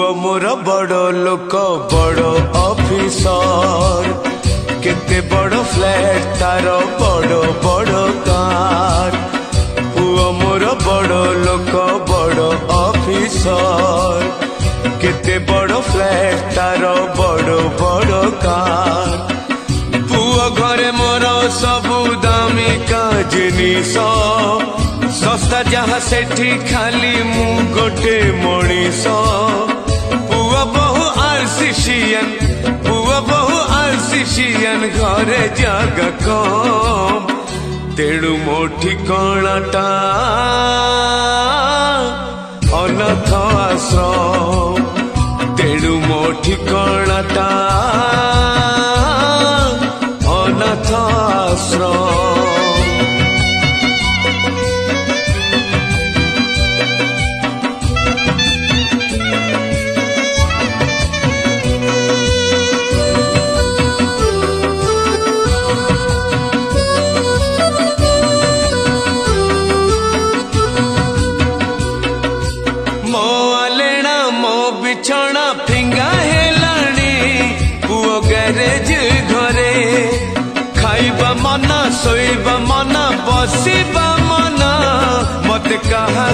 पुआ मोर बड़ लोक बड़ ऑफिसर केते बड़ फ्लैट तार बड़ बड़ कार। पुआ मोर बड़ लोक बड़ ऑफिसर केते बड़ फ्लैट तार बड़ बड़ कार। पुआ घरे मोर सबु दामिका जिनिस सस्ता जहाँ सेठी खाली मु गोटे मनीष। पुआ बहु आरसीसीएन पुआ बहु आरसीसीएन घरे जगह कम तेणु मो ठिकानाटा अनाथ आश्रम। तेणु मो ठिकानाटा अनाथ आश्रम। बिछौना फिंगा हेलाणी पुओ गैरेज घरे खाइबा मना शोइबा मना बसिबा मना मत कहा